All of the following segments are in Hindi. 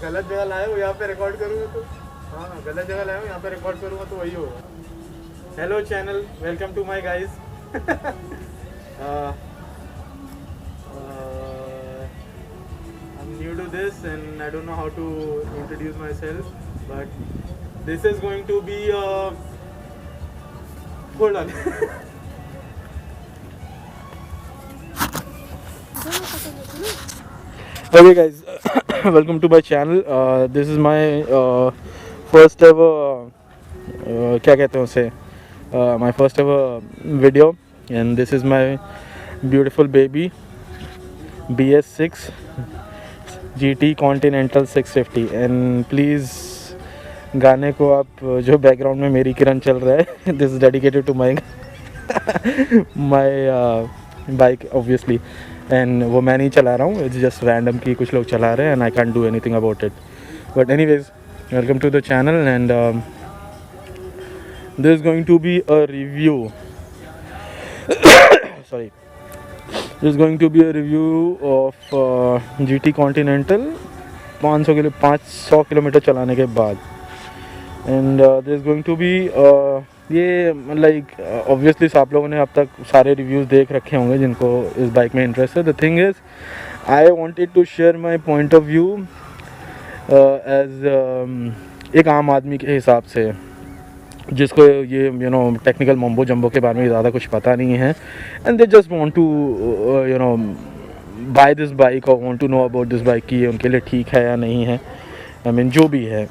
गलत जगह लाए हो, यहाँ पे रिकॉर्ड करूँगा तो हाँ गलत जगह लाए हो, यहाँ पे रिकॉर्ड करूँगा तो वही होगा। Hello channel, welcome to my guys. I'm new to this and I don't know how to introduce myself, but this is going to be hold on. Okay guys, welcome to my channel. This is my first ever क्या कहते हैं उसे, my first ever video, and this is my beautiful baby BS6 GT Continental 650, and please गाने को आप जो बैकग्राउंड में मेरी किरण चल रहा है, this is dedicated to my bike obviously, and वो मैं नहीं चला रहा हूँ, इट्स जस्ट रैंडम कि कुछ लोग चला रहे हैं and I can't do anything about it, but anyways welcome to the channel and this is going to be a review sorry, this is going to be a review of GT Continental 500 kilometre चलाने के बाद, and this is going to be ये लाइक ऑब्वियसली आप लोगों ने अब तक सारे रिव्यूज़ देख रखे होंगे जिनको इस बाइक में इंटरेस्ट है। The thing is I wanted to share my point of view as एक आम आदमी के हिसाब से जिसको ये टेक्निकल मम्बो जम्बो के बारे में ज़्यादा कुछ पता नहीं है, and they just want to buy this bike और want to know about this bike कि ये उनके लिए ठीक है या नहीं है, आई मीन जो भी है।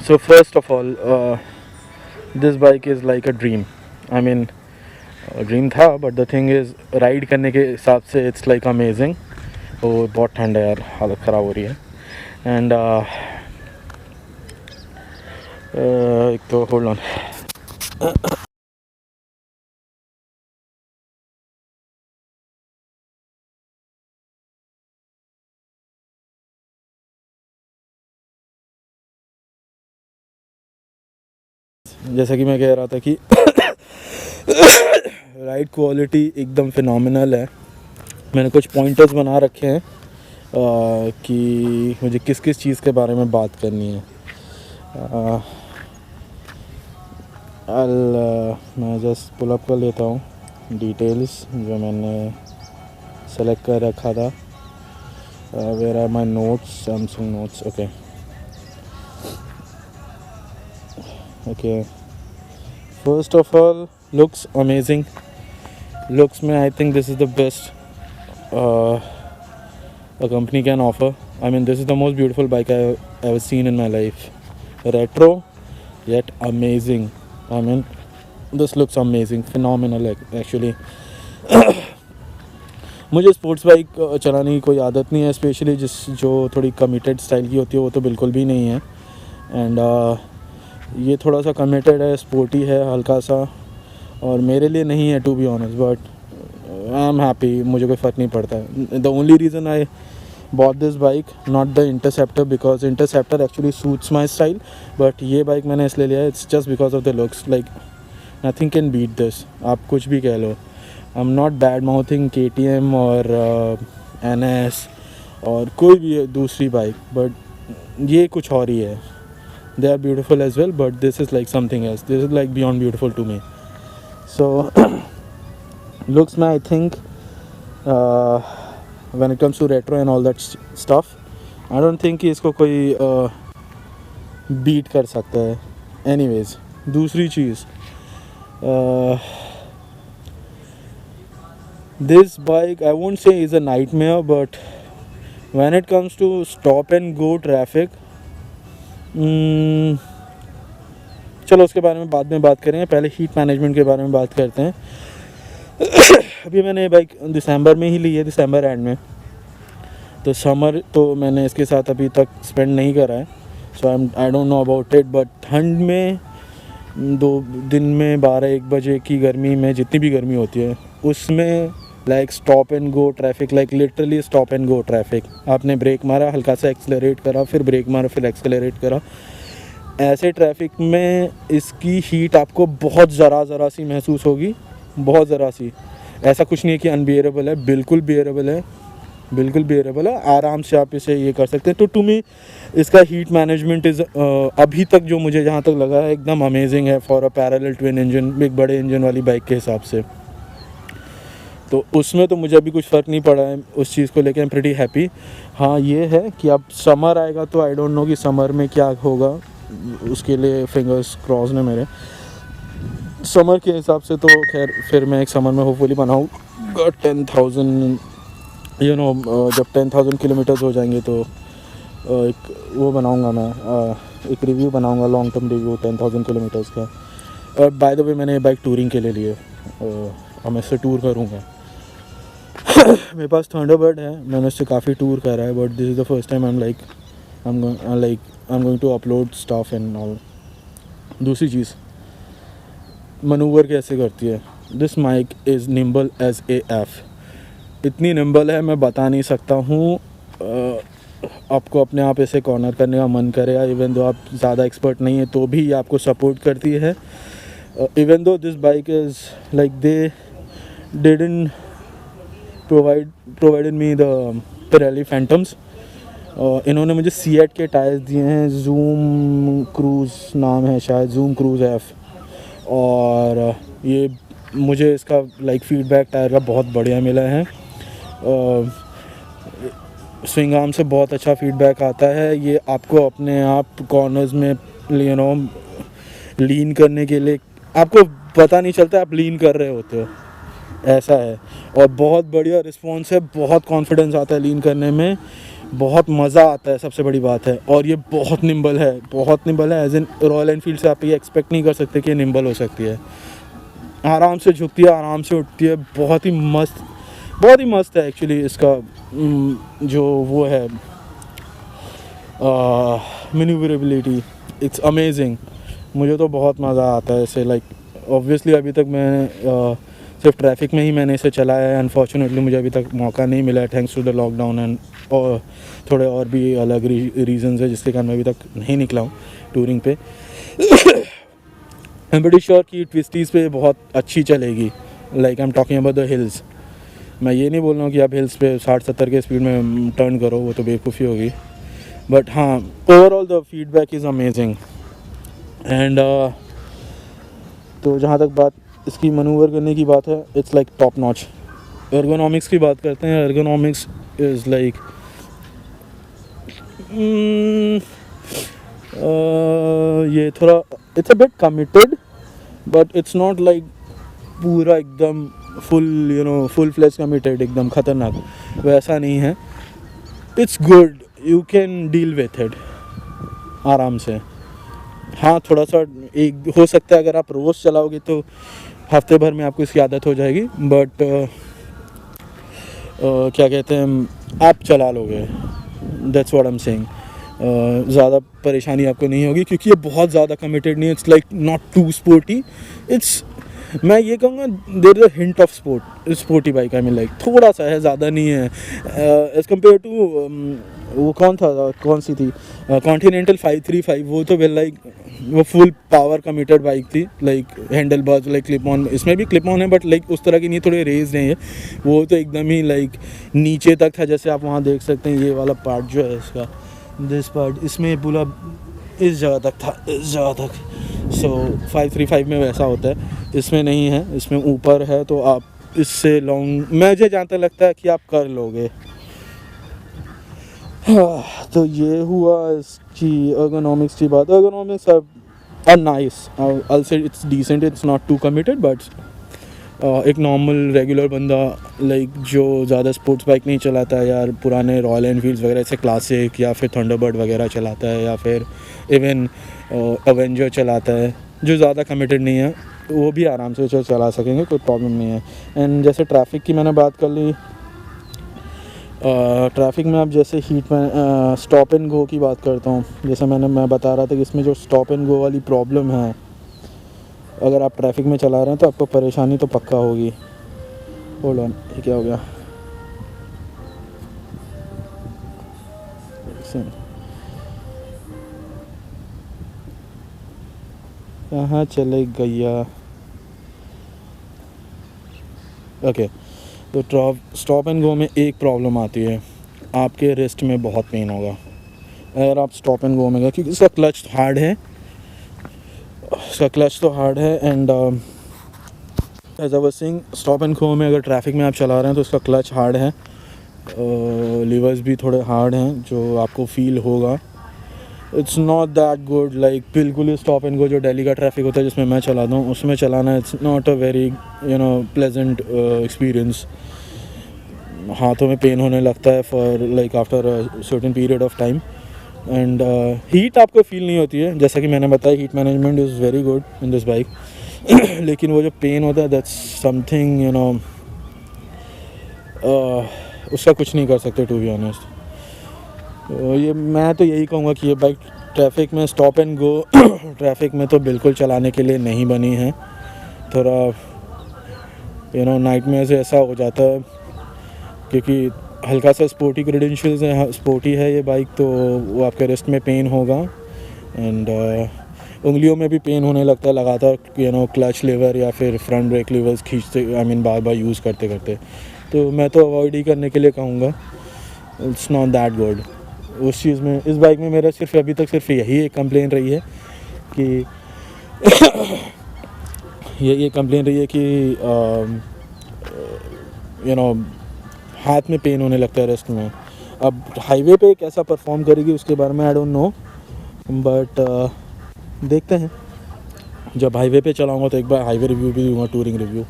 So first of all, this bike is like a dream. I mean, dream था, but the thing is ride करने के हिसाब से इट्स लाइक अमेजिंग। वो बहुत ठंड है यार, हालत ख़राब हो रही है। एंड एक तो होल्ड ऑन, जैसा कि मैं कह रहा था कि राइड क्वालिटी एकदम फिनोमिनल है। मैंने कुछ पॉइंटर्स बना रखे हैं कि मुझे किस किस चीज़ के बारे में बात करनी है। मैं जस्ट पुल अप कर लेता हूँ डिटेल्स जो मैंने सेलेक्ट कर रखा था। Where are my notes, Samsung notes, okay. First of all, looks amazing. Looks में I think this is the best a company can offer. I mean, this is the most beautiful bike I have ever seen in my life. Retro yet amazing. I mean, this looks amazing, phenomenal actually. मुझे स्पोर्ट्स बाइक चलाने की कोई आदत नहीं है, स्पेशली जो थोड़ी कमिटेड स्टाइल की होती है वो तो बिल्कुल भी नहीं है। एंड ये थोड़ा सा कमिटेड है, स्पोर्टी है हल्का सा, और मेरे लिए नहीं है to be honest, but I am happy, मुझे कोई फ़र्क नहीं पड़ता है। The only reason I bought this bike, not the interceptor, because interceptor actually suits my style, but ये बाइक मैंने इसलिए लिया है, it's just because of the looks. Like nothing can beat this, आप कुछ भी कह लो। I am not badmouthing KTM और NS और कोई भी दूसरी बाइक, बट ये कुछ और ही है। They are beautiful as well, but this is like something else, this is like beyond beautiful to me. So looks में I think when it comes to retro and all that stuff, I don't think कि इसको कोई beat कर सकता है। Anyways, दूसरी चीज़, this bike I won't say is a nightmare, but when it comes to stop and go traffic, चलो उसके बारे में बाद में बात करेंगे, पहले हीट मैनेजमेंट के बारे में बात करते हैं। अभी मैंने ये बाइक दिसंबर में ही ली है, दिसंबर एंड में, तो समर तो मैंने इसके साथ अभी तक स्पेंड नहीं करा है, so I don't know about it. But ठंड में 2 दिन में 12-1 बजे की गर्मी में जितनी भी गर्मी होती है उसमें like stop and go traffic, like literally stop and go traffic. आपने ब्रेक मारा, हल्का सा एक्सेलरेट करा, फिर ब्रेक मारा, फिर एक्सेलरेट करा, ऐसे ट्रैफिक में इसकी हीट आपको बहुत ज़रा सी महसूस होगी, बहुत ज़रा सी। ऐसा कुछ नहीं है कि अनबियरेबल है, बिल्कुल बियरेबल है, बिल्कुल बियरेबल है, आराम से आप इसे ये कर सकते हैं। तो टू मी इसका हीट मैनेजमेंट इज़ अभी तक जो मुझे जहाँ तक लगा है एकदम अमेजिंग है for a parallel twin engine, एक बड़े इंजन वाली बाइक के हिसाब से। तो उसमें तो मुझे अभी कुछ फ़र्क नहीं पड़ा है उस चीज़ को लेकर, आई एम प्रीटी हैप्पी। हाँ ये है कि अब समर आएगा तो आई डोंट नो कि समर में क्या होगा, उसके लिए फिंगर्स क्रॉस ने मेरे। समर के हिसाब से तो खैर फिर मैं एक समर में होपफुली बनाऊँगा 10,000 यू नो, जब 10,000 किलोमीटर्स हो जाएंगे तो एक वो बनाऊँगा मैं, एक रिव्यू बनाऊँगा, लॉन्ग टर्म रिव्यू 10,000 किलोमीटर्स का। और बाय द वे मैंने ये बाइक टूरिंग के लिए ली है और मैं इससे टूर करूँगा। मेरे पास थंडरबर्ड है, मैंने उससे काफ़ी टूर करा है, but this is the first time I am going to upload stuff and all. दूसरी चीज़, मनूवर कैसे करती है, this bike is nimble as a F, इतनी निम्बल है मैं बता नहीं सकता हूँ। आपको अपने आप ऐसे कॉर्नर करने का मन करेगा, इवन दो आप ज़्यादा एक्सपर्ट नहीं है तो भी ये आपको सपोर्ट करती है। Even though this bike is like they didn't provided me the Pirelli phantoms, इन्होंने मुझे सीएट के टायर्स दिए हैं, जूम क्रूज़ नाम है शायद, जूम क्रूज़ एफ, और ये मुझे इसका लाइक फीडबैक टायर का बहुत बढ़िया मिला है। स्विंग आर्म से बहुत अच्छा फीडबैक आता है, ये आपको अपने आप कॉर्नर्स में यू नो लीन करने के लिए आपको पता नहीं चलता आप लीन कर रहे होते हो, ऐसा है। और बहुत बढ़िया रिस्पॉन्स है, बहुत कॉन्फिडेंस आता है लीन करने में, बहुत मज़ा आता है, सबसे बड़ी बात है। और ये बहुत निम्बल है, बहुत निम्बल है, एज इन रॉयल एनफील्ड से आप ये एक्सपेक्ट नहीं कर सकते कि निम्बल हो सकती है। आराम से झुकती है, आराम से उठती है, बहुत ही मस्त है एक्चुअली। इसका जो वो है मैन्यूवरेबिलिटी, इट्स अमेजिंग, मुझे तो बहुत मज़ा आता है इसे। लाइक ऑब्वियसली अभी तक मैं सिर्फ ट्रैफिक में ही मैंने इसे चलाया है, अनफॉर्चुनेटली मुझे अभी तक मौका नहीं मिला है thanks to the lockdown and और थोड़े और भी अलग रीजंस है जिसके कारण मैं अभी तक नहीं निकला हूँ टूरिंग पे। आई एम प्रीटी श्योर कि ट्विस्टीज़ पे बहुत अच्छी चलेगी, like I am talking about the hills. मैं ये नहीं बोल रहा हूँ कि आप हिल्स पे 60-70 के स्पीड में टर्न करो, वो तो बेवकूफ़ी होगी, बट हाँ overall the feedback is amazing. And तो जहाँ तक बात इसकी मनूवर करने की बात है, it's like top notch. Ergonomics की बात करते हैं, एर्गोनॉमिक्स इज़ लाइक ये थोड़ा it's a bit committed, but it's not like पूरा एकदम फुल फ्लेज कमिटेड एकदम ख़तरनाक, वैसा नहीं है। It's good, you can deal with it आराम से। हाँ थोड़ा सा एक हो सकता है अगर आप रोज़ चलाओगे तो हफ्ते भर में आपको इसकी आदत हो जाएगी, बट क्या कहते हैं आप चला लोगे, that's what I am saying. ज़्यादा परेशानी आपको नहीं होगी क्योंकि ये बहुत ज़्यादा कमिटेड नहीं है, it's like not too sporty, it's मैं ये कहूँगा there is a hint of sporty bike, I mean like थोड़ा सा है, ज़्यादा नहीं है एज़ कम्पेयर टू वो कौन सी थी कॉन्टिनेंटल 535, वो तो वेल लाइक वो फुल पावर कमिटेड बाइक थी, like handle bars like clip on, इसमें भी क्लिप ऑन है बट लाइक उस तरह की नहीं, थोड़े रेज नहीं है, वो तो एकदम ही लाइक नीचे तक था, जैसे आप वहाँ देख सकते हैं ये वाला पार्ट जो है इसका, दिस पार्ट, इसमें पूरा इस जगह तक था, इस जगह तक। सो 535 में वैसा होता है, इसमें नहीं है, इसमें ऊपर है, तो आप इससे लॉन्ग मुझे जहाँ तक लगता है कि आप कर लोगे। तो ये हुआ इसकी एर्गोनॉमिक्स की बात। Ergonomics are nice, I say it's decent, it's not too committed, but एक नॉर्मल रेगुलर बंदा लाइक जो ज़्यादा स्पोर्ट्स बाइक नहीं चलाता है यार, पुराने रॉयल एनफील्ड्स वगैरह से क्लासिक या फिर थंडरबर्ड वगैरह चलाता है या फिर इवन अवेंजर चलाता है, जो ज़्यादा कमिटेड नहीं है, वो भी आराम से चला सकेंगे, कोई प्रॉब्लम नहीं है। एंड जैसे ट्रैफिक की मैंने बात कर ली, ट्रैफिक में आप जैसे हीट में स्टॉप एंड गो की बात करता हूँ, जैसे मैं बता रहा था कि इसमें जो स्टॉप एंड गो वाली प्रॉब्लम है, अगर आप ट्रैफिक में चला रहे हैं तो आपको परेशानी तो पक्का होगी। होल्ड ऑन, ये क्या हो गया, कहाँ चले गया, ओके, तो स्टॉप एंड गो में एक प्रॉब्लम आती है, आपके रिस्ट में बहुत पेन होगा अगर आप स्टॉप एंड गो में गए, क्योंकि इसका क्लच हार्ड है, and as I was saying, stop and go में अगर ट्रैफिक में आप चला रहे हैं तो इसका क्लच हार्ड है, लीवर्स भी थोड़े हार्ड हैं जो आपको फील होगा। It's not that good, like बिल्कुल ही स्टॉप एंड गो जो दिल्ली का ट्रैफिक होता है जिसमें मैं चलाता हूँ उसमें चलाना, it's not a very pleasant experience. हाथों में पेन होने लगता है for like after a certain period of time, and heat आपको फील नहीं होती है, जैसा कि मैंने बताया heat management is very good in this bike. लेकिन वो जो पेन होता है दैट्स समथिंग उसका कुछ नहीं कर सकते टू बी ऑनेस्ट। ये मैं तो यही कहूँगा कि ये बाइक ट्रैफिक में स्टॉप एंड गो ट्रैफिक में तो बिल्कुल चलाने के लिए नहीं बनी है। थोड़ा नाइट में से ऐसा हो जाता है क्योंकि हल्का सा स्पोर्टी क्रेडेंशियल्स है, स्पोर्टी है ये बाइक, तो वो आपके रिस्ट में पेन होगा, एंड उंगलियों में भी पेन होने लगता है लगातार क्लच लीवर या फिर फ्रंट ब्रेक लीवर्स खींचते, बार बार यूज़ करते करते। तो मैं तो अवॉइड ही करने के लिए कहूँगा, इट्स नॉट दैट गुड। उस चीज़ में इस बाइक में मेरा अभी तक सिर्फ यही एक कंप्लेन रही है कि ये कंप्लेन रही है कि हाथ में पेन होने लगता है रिस्ट में। अब हाईवे पे कैसा परफॉर्म करेगी उसके बारे में आई डोंट नो, बट देखते हैं, जब हाईवे पे चलाऊंगा तो एक बार हाईवे रिव्यू भी दूंगा, टूरिंग रिव्यू।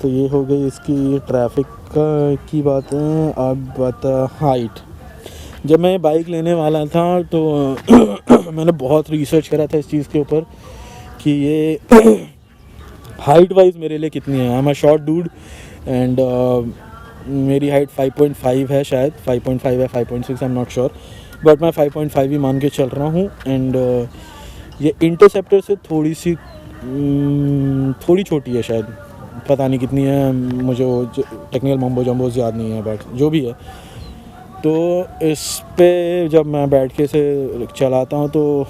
तो ये हो गई इसकी ट्रैफिक की बातें। अब बता हाइट। जब मैं बाइक लेने वाला था तो मैंने बहुत रिसर्च करा था इस चीज़ के ऊपर कि ये हाइट वाइज मेरे लिए कितनी है। I am a short dude and मेरी हाइट 5.5 है, शायद 5.5 है, 5.6 आई एम नॉट श्योर, बट मैं 5.5 ही मान के चल रहा हूँ। एंड ये इंटरसेप्टर से थोड़ी छोटी है, शायद पता नहीं कितनी है, मुझे वो टेक्निकल मम्बो जम्बोज याद नहीं है, बट जो भी है। तो इस पे जब मैं बैठ के से चलाता हूँ तो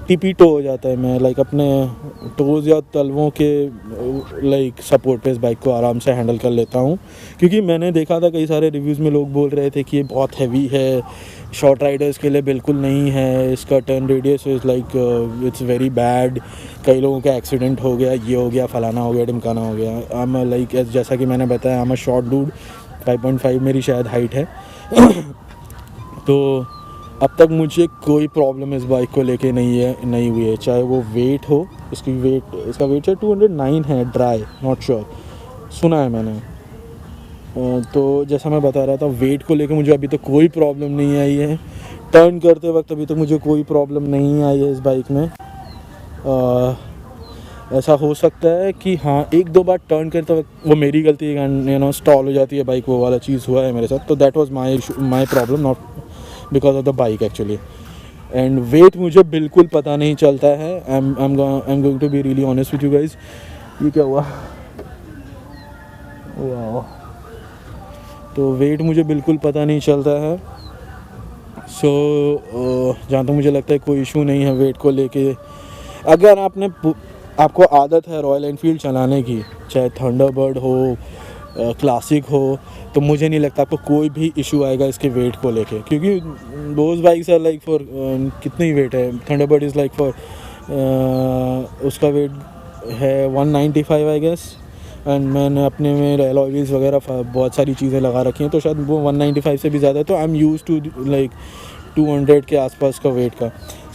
टिपी टो हो जाता है, मैं लाइक अपने टोज़ या तलवों के लाइक सपोर्ट पे इस बाइक को आराम से हैंडल कर लेता हूँ। क्योंकि मैंने देखा था कई सारे रिव्यूज़ में लोग बोल रहे थे कि ये बहुत हैवी है, शॉर्ट राइडर्स के लिए बिल्कुल नहीं है, इसका turn radius is like it's very bad, कई लोगों का एक्सीडेंट हो गया, ये हो गया, फलाना हो गया, ढिमकाना हो गया। आई एम लाइक जैसा कि मैंने बताया, I am a short dude, 5.5 मेरी शायद हाइट है। तो अब तक मुझे कोई प्रॉब्लम इस बाइक को लेके नहीं हुई है, चाहे वो वेट हो, इसका वेट शायद 209 है, ड्राई, नॉट श्योर, सुना है मैंने। तो जैसा मैं बता रहा था, वेट को लेके मुझे अभी तक कोई प्रॉब्लम नहीं आई है। टर्न करते वक्त अभी तक मुझे कोई प्रॉब्लम नहीं आई है इस बाइक में। ऐसा हो सकता है कि हाँ, एक दो बार टर्न करते वक्त वो मेरी गलती है, स्टॉल हो जाती है बाइक, वो वाला चीज़ हुआ है मेरे साथ। तो that was my problem, not because of the bike actually. And weight मुझे बिल्कुल पता नहीं चलता है। I am going to be really honest with you guys. ये क्या हुआ? वाह, तो वेट मुझे बिल्कुल पता नहीं चलता है। सो जहाँ तक मुझे लगता है कोई इशू नहीं है वेट को लेके। अगर आपको आदत है रॉयल एनफील्ड चलाने की, चाहे थंडरबर्ड हो, क्लासिक हो, तो मुझे नहीं लगता आपको कोई भी इशू आएगा इसके वेट को लेके। क्योंकि those bikes are like for कितनी वेट है, थंडरबर्ड इज़ लाइक फॉर उसका वेट है 195 आई गेस, एंड मैंने अपने में अलॉय व्हील्स वगैरह बहुत सारी चीज़ें लगा रखी हैं, तो शायद वो 195 से भी ज़्यादा है। तो I am use to like 200 के आसपास का वेट का।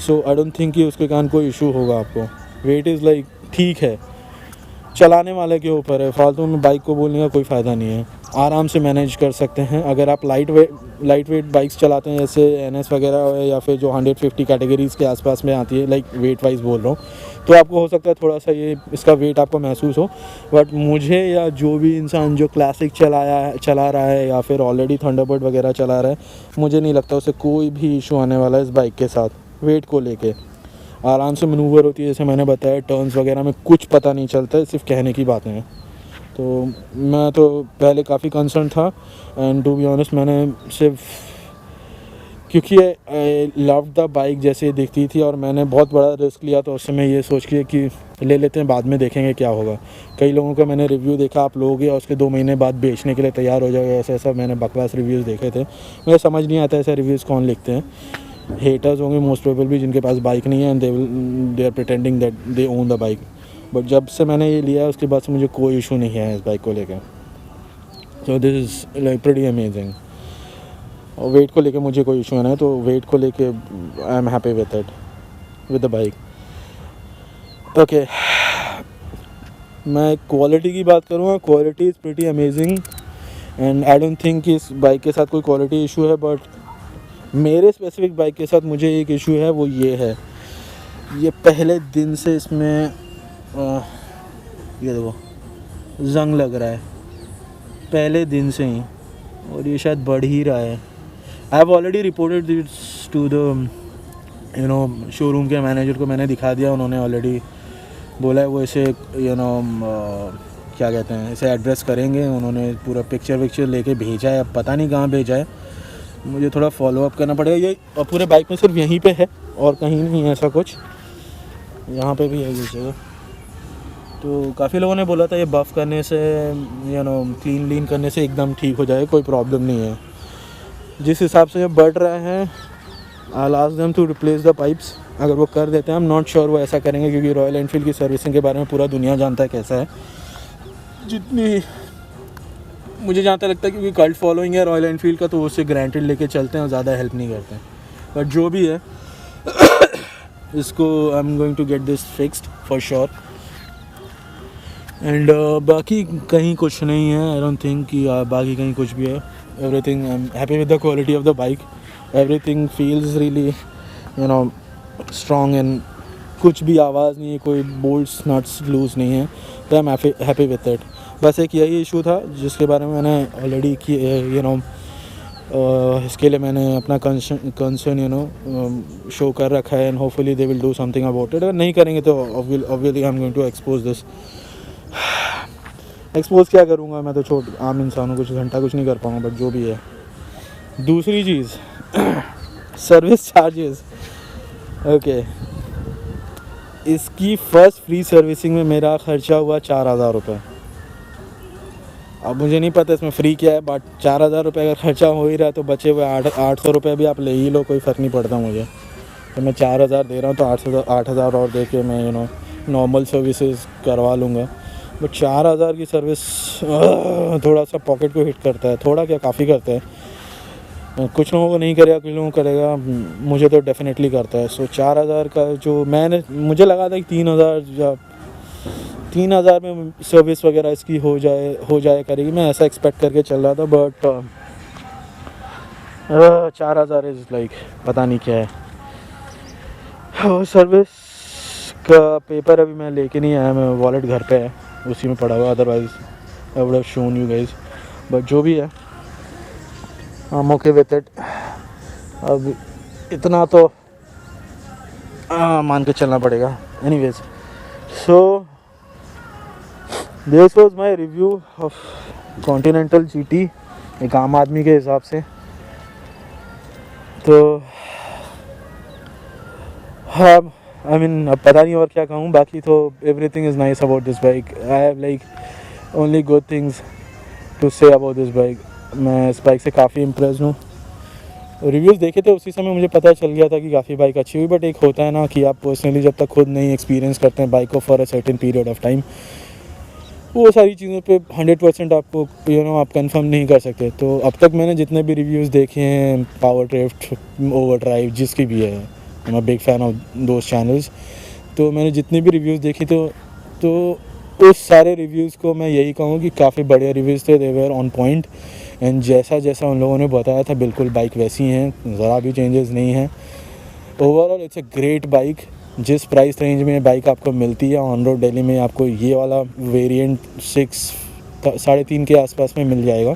सो आई डोंट थिंक कि उसके कारण कोई इशू होगा आपको। वेट इज़ लाइक ठीक है, चलाने वाले के ऊपर है, फालतू में बाइक को बोलने का कोई फ़ायदा नहीं है। आराम से मैनेज कर सकते हैं अगर आप लाइट वेट बाइक्स चलाते हैं, जैसे NS वगैरह या फिर जो 150 कैटेगरीज़ के आसपास में आती है, लाइक वेट वाइज बोल रहा हूँ, तो आपको हो सकता है थोड़ा सा इसका वेट आपको महसूस हो। बट मुझे या जो भी इंसान जो क्लासिक चला रहा है या फिर ऑलरेडी थंडरबर्ड वगैरह चला रहा है, मुझे नहीं लगता उसे कोई भी इशू आने वाला है इस बाइक के साथ। वेट को लेके आराम से मनूवर होती है, जैसे मैंने बताया, टर्न्स वगैरह में कुछ पता नहीं चलता है, सिर्फ कहने की बातें हैं। तो मैं तो पहले काफ़ी कंसर्न था, एंड टू बी ऑनेस्ट मैंने सिर्फ क्योंकि आई लव द बाइक जैसे दिखती थी और मैंने बहुत बड़ा रिस्क लिया, तो उस समय ये सोच के कि ले लेते हैं, बाद में देखेंगे क्या होगा। कई लोगों का मैंने रिव्यू देखा, आप लोगे और उसके 2 महीने बाद बेचने के लिए तैयार हो जाएगा, ऐसा ऐसा मैंने बकवास रिव्यूज़ देखे थे। मुझे समझ नहीं आता ऐसे रिव्यूज़ कौन लिखते हैं। हेटर्स होंगे मोस्ट प्रोबेबल भी, जिनके पास बाइक नहीं है and they are pretending that they own the bike. But जब से मैंने ये लिया उसके बाद से मुझे कोई इशू नहीं है इस बाइक को लेकर। So this is like pretty amazing. और वेट को लेके मुझे कोई इशू नहीं है, तो वेट को लेके आई am happy with it, with the bike. Okay, मैं क्वालिटी की बात करूँगा, quality is pretty amazing and I don't think इस बाइक के साथ कोई क्वालिटी इशू है। बट मेरे स्पेसिफिक बाइक के साथ मुझे एक इशू है, वो ये है, ये पहले दिन से इसमें ये देखो जंग लग रहा है पहले दिन से ही, और ये शायद बढ़ ही रहा है। I have already reported this to the showroom के मैनेजर को मैंने दिखा दिया, उन्होंने ऑलरेडी बोला है वो इसे क्या कहते हैं, इसे एड्रेस करेंगे। उन्होंने पूरा पिक्चर लेके भेजा है, अब पता नहीं कहाँ भेजा है, मुझे थोड़ा फॉलो अप करना पड़ेगा। ये और पूरे बाइक में सिर्फ यहीं पे है और कहीं नहीं है ऐसा कुछ, यहाँ पे भी है ये जगह। तो काफ़ी लोगों ने बोला था ये बफ़ करने से क्लीन करने से एकदम ठीक हो जाए, कोई प्रॉब्लम नहीं है। जिस हिसाब से ये बढ़ रहा है, I'll ask them to replace the pipes। अगर वो कर देते हैं, I'm not sure वो ऐसा करेंगे, क्योंकि रॉयल एनफील्ड की सर्विसिंग के बारे में पूरा दुनिया जानता है कैसा है। जितनी मुझे जहाँ तक लगता है, क्योंकि कल्ट फॉलोइंग है रॉयल एनफील्ड का, तो उससे ग्रांटेड लेके चलते हैं और ज़्यादा हेल्प नहीं करते हैं। बट जो भी है इसको I am going to get this fixed for sure. And बाकी कहीं कुछ नहीं है, आई डोंट थिंक कि बाकी कहीं कुछ भी है। Everything, I am happy with the quality of the bike, everything feels really strong and कुछ भी आवाज़ नहीं है, कोई बोल्ट्स नट्स लूज़ नहीं है, तो I am happy with it. बस एक यही इशू था जिसके बारे में मैंने ऑलरेडी इसके लिए मैंने अपना कंसर्न शो कर रखा है and hopefully they will do something about it. अगर नहीं करेंगे तो obviously I am going to expose this. Expose क्या करूँगा, मैं तो आम इंसान हूँ, कुछ घंटा कुछ नहीं कर पाऊँगा, बट जो भी है। दूसरी चीज़ सर्विस चार्जेस। ओके, इसकी फ़र्स्ट फ्री सर्विसिंग में मेरा ख़र्चा हुआ 4,000 रुपये। अब मुझे नहीं पता इसमें फ्री क्या है, बट 4,000 रुपये अगर ख़र्चा हो ही रहा है तो बचे हुए 800 रुपये भी आप ले ही लो, कोई फ़र्क नहीं पड़ता मुझे। तो मैं 4,000 दे रहा हूँ, तो 8,000 और दे के मैं नॉर्मल सर्विसेज करवा लूँगा। बट 4,000 की सर्विस थोड़ा सा पॉकेट को हिट करता है, थोड़ा क्या काफ़ी करता है। कुछ लोगों को नहीं करेगा, कुछ लोगों को करेगा, मुझे तो डेफिनेटली करता है। सो 4,000 का जो मुझे लगा था कि 3,000 में सर्विस वगैरह इसकी हो जाए करेगी, मैं ऐसा एक्सपेक्ट करके चल रहा था। बट 4,000 इज़ लाइक पता नहीं क्या है। और सर्विस का पेपर अभी मैं लेके नहीं आया, मैं वॉलेट घर पे है, उसी में पड़ा हुआ, otherwise I would have shown you guys. But जो भी है, I M okay with it. अब इतना तो मान के चलना पड़ेगा। Anyways, so this was my review of continental GT एक आम आदमी के हिसाब से। तो हाँ, आई मीन अब पता नहीं और क्या कहूँ, बाकी तो everything is nice about this bike. I have like only good things to say about this bike. मैं इस बाइक से काफ़ी इम्प्रेस्ड हूँ। रिव्यूज़ देखे थे उसी समय मुझे पता चल गया था कि काफ़ी बाइक अच्छी हुई, बट एक होता है ना कि आप पर्सनली जब तक खुद नहीं एक्सपीरियंस करते हैं बाइक को for a certain period of time, वो सारी चीज़ों पे 100% आपको आप कंफर्म नहीं कर सकते। तो अब तक मैंने जितने भी रिव्यूज़ देखे हैं, पावर ड्रिफ्ट, ओवरड्राइव, जिसकी भी है, I am big fan of those channels, तो मैंने जितने भी रिव्यूज़ देखी तो उस सारे रिव्यूज़ को मैं यही कहूँ कि काफ़ी बढ़िया रिव्यूज़ थे, दे वर ऑन पॉइंट। एंड जैसा उन लोगों ने बताया था बिल्कुल बाइक वैसी हैं, ज़रा भी चेंजेस नहीं हैं। Overall it's a great bike. जिस प्राइस रेंज में बाइक आपको मिलती है ऑन रोड दिल्ली में, आपको ये वाला वेरिएंट 3.5 के आसपास में मिल जाएगा।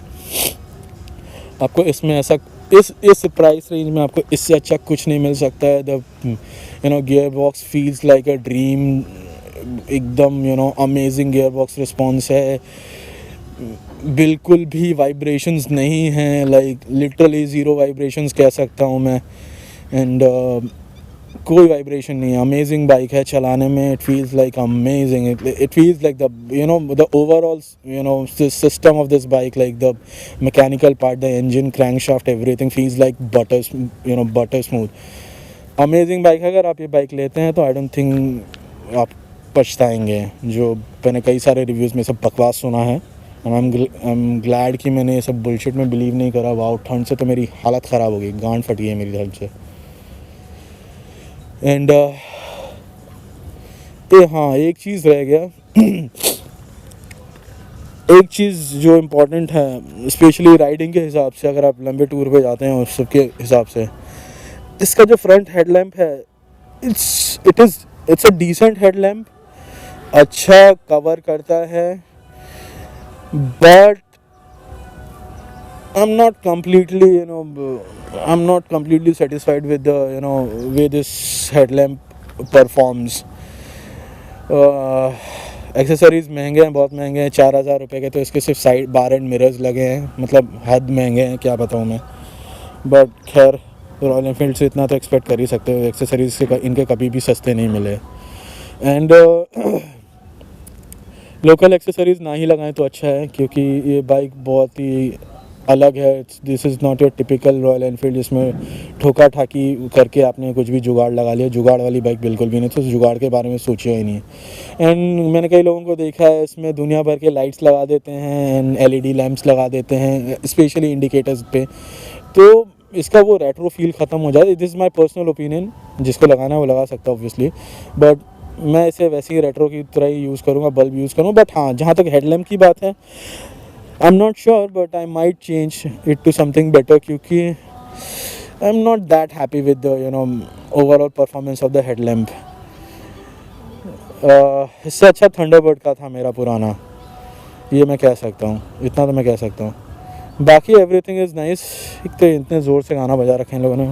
आपको इसमें ऐसा इस प्राइस रेंज में आपको इससे अच्छा कुछ नहीं मिल सकता है। The gear box feels like a dream, एकदम अमेजिंग गियर बॉक्स रिस्पॉन्स है। बिल्कुल भी वाइब्रेशंस नहीं हैं, लाइक लिटरली ज़ीरो वाइब्रेशंस कह सकता हूँ मैं। एंड कोई वाइब्रेशन नहीं है। अमेजिंग बाइक है चलाने में, it feels like amazing, it feels like the the overall system of this bike, like the mechanical part, the engine, crankshaft, everything feels like butter smooth. Amazing bike है। अगर आप ये बाइक लेते हैं तो आई डोंट थिंक आप पछताएंगे। जो मैंने कई सारे रिव्यूज़ में सब बकवास सुना है, एंड आई एम ग्लैड कि मैंने ये सब बुलशिट में बिलीव नहीं करा। वाओ, ठंड से तो मेरी हालत ख़राब हो गई, गांड फटी है मेरी ठंड से। एंड हाँ, एक चीज़ रह गया एक चीज़ जो इम्पोर्टेंट है स्पेशली राइडिंग के हिसाब से, अगर आप लंबे टूर पे जाते हैं उस सब के हिसाब से, इसका जो फ्रंट हेडलैम्प है, इट्स अ डिसेंट हेडलैम्प, अच्छा कवर करता है, but I'm not completely satisfied with the way this headlamp performs. Accessories महंगे हैं, बहुत महंगे हैं, 4,000 रुपये के तो इसके सिर्फ साइड बार एंड मिरर्स लगे हैं, मतलब हद महंगे हैं, क्या बताऊँ मैं। बट खैर, रॉयल एनफील्ड से इतना तो एक्सपेक्ट कर ही सकते हो, एक्सेसरीज से इनके कभी भी सस्ते नहीं मिले। एंड लोकल एक्सेसरीज़ ना ही लगाएं तो अच्छा है, क्योंकि ये बाइक बहुत ही अलग है। This is not your typical royal Enfield जिसमें ठोका ठाकी करके आपने कुछ भी जुगाड़ लगा लिया। जुगाड़ वाली बाइक बिल्कुल भी नहीं, तो जुगाड़ के बारे में सोचा ही नहीं है। एंड मैंने कई लोगों को देखा है, इसमें दुनिया भर के लाइट्स लगा देते हैं एंड LED लैंप्स लगा देते हैं, स्पेशली इंडिकेटर्स पे, तो इसका वो रेट्रो फील ख़त्म हो जाए। This is my personal opinion, जिसको लगाना है वो लगा सकता है ऑब्वियसली, बट मैं इसे वैसे ही रेट्रो की तरह ही यूज़ करूँगा, बल्ब यूज़ करूँगा। बट हाँ, जहाँ तक हेडलैम्प की बात है, I'm not sure, but I might change it to something better, क्योंकि I'm not that happy with the overall performance of the headlamp. इससे अच्छा थंडरबर्ड का था मेरा पुराना, ये मैं कह सकता हूँ, इतना तो मैं कह सकता हूँ। बाकी एवरीथिंग इज़ नाइस। एक तो इतने ज़ोर से गाना बजा रखे हैं लोगों ने,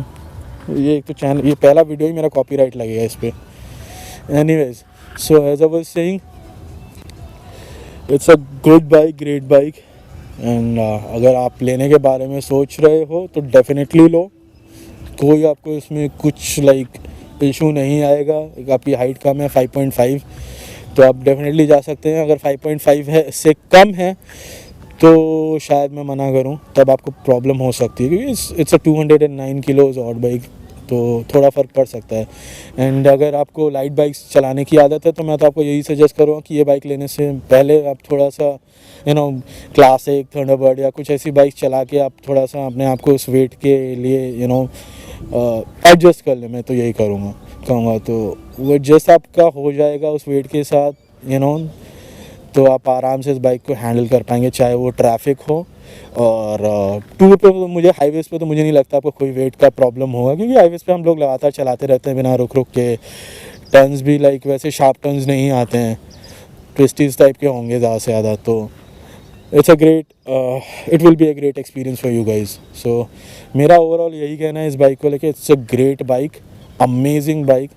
ये एक तो चैनल, ये पहला वीडियो ही मेरा कॉपीराइट लगेगा इस पर। Anyways, so as I was saying, it's a good bike, great bike. And अगर आप लेने के बारे में सोच रहे हो तो डेफिनेटली लो। कोई आपको इसमें कुछ लाइक इशू नहीं आएगा। आपकी हाइट कम है 5.5, तो आप डेफिनेटली जा सकते हैं। अगर 5.5 है, इससे कम है, तो शायद मैं मना करूं, तब आपको प्रॉब्लम हो सकती है, क्योंकि it's a 209 kilos odd bike, तो थोड़ा फ़र्क पड़ सकता है। एंड अगर आपको लाइट बाइक्स चलाने की आदत है, तो मैं तो आपको यही सजेस्ट करूँगा कि ये बाइक लेने से पहले आप थोड़ा सा क्लासिक, थंडरबर्ड या कुछ ऐसी बाइक चला के आप थोड़ा सा अपने आप को उस वेट के लिए एडजस्ट कर ले। मैं तो यही कहूँगा, तो वो एडजस्ट आपका हो जाएगा उस वेट के साथ, तो आप आराम से इस बाइक को हैंडल कर पाएंगे, चाहे वो ट्रैफिक हो। और टूर पे तो मुझे, हाईवेज़ पे तो मुझे नहीं लगता आपको कोई वेट का प्रॉब्लम होगा, क्योंकि हाईवेज़ पे हम लोग लगातार चलाते रहते हैं बिना रुक के। टर्न्स भी लाइक वैसे शार्प टर्न्स नहीं आते हैं, ट्विस्टीज टाइप के होंगे ज़्यादा से ज़्यादा। तो it's a great, it will be a great experience for you guys. So मेरा ओवरऑल यही कहना है इस बाइक को लेके, it's a great bike, amazing bike.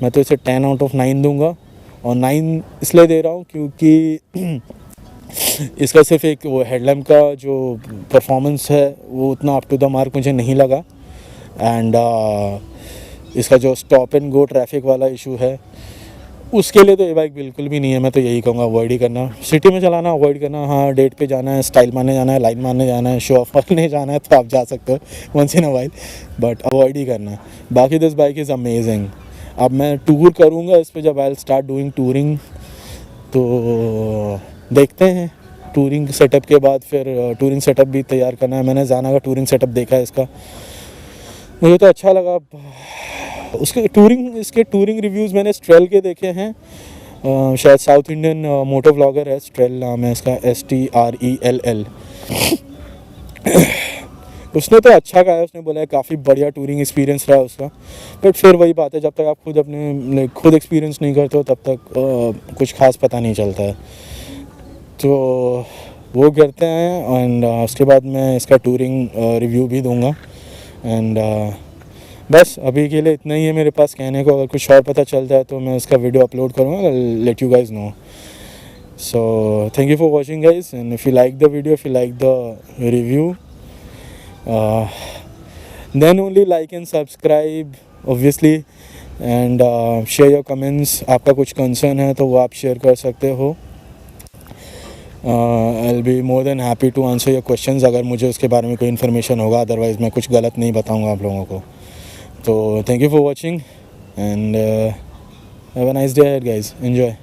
मैं तो इसे 10 आउट ऑफ 9 दूंगा, और 9 इसलिए दे रहा हूँ क्योंकि इसका सिर्फ एक वो हेडलैम्प का जो परफॉर्मेंस है वो उतना अप टू द मार्क मुझे नहीं लगा। एंड इसका जो स्टॉप एंड गो ट्रैफिक वाला इशू है, उसके लिए तो ये बाइक बिल्कुल भी नहीं है। मैं तो यही कहूँगा, अवॉइड ही करना, सिटी में चलाना अवॉइड करना। हाँ, डेट पे जाना है, स्टाइल मारने जाना है, लाइन मारने जाना है, शो ऑफ करने जाना है, तो आप जा सकते हो once in a while, but avoid ही करना। बाकी दिस बाइक इज़ अमेजिंग। अब मैं टूर करूँगा इस पर, जब I will start doing touring, तो देखते हैं टूरिंग सेटअप के बाद। फिर टूरिंग सेटअप भी तैयार करना है। मैंने जाना का टूरिंग सेटअप देखा है इसका, मुझे तो अच्छा लगा। इसके टूरिंग रिव्यूज़ मैंने स्ट्रेल के देखे हैं, शायद साउथ इंडियन मोटो व्लॉगर है, स्ट्रेल नाम है इसका, STRELL। उसने तो अच्छा कहा है, उसने बोला है काफ़ी बढ़िया टूरिंग एक्सपीरियंस रहा उसका। बट फिर वही बात है, जब तक आप खुद एक्सपीरियंस नहीं करते हो तब तक कुछ खास पता नहीं चलता है। तो वो करते हैं, एंड उसके बाद मैं इसका टूरिंग रिव्यू भी दूंगा। एंड बस अभी के लिए इतना ही है मेरे पास कहने को। अगर कुछ और पता चलता है तो मैं उसका वीडियो अपलोड करूँगा, let you guys know. So thank you for watching, guys, and if you like the video, if you like the review, then only like and subscribe obviously, and share your comments. आपका कुछ कंसर्न है तो वो आप शेयर कर सकते हो. I'll be more than happy to answer your questions अगर मुझे उसके बारे में कोई इन्फॉर्मेशन होगा, अदरवाइज़ मैं कुछ गलत नहीं बताऊंगा आप लोगों को. तो thank you for watching and have a nice day ahead, guys. Enjoy.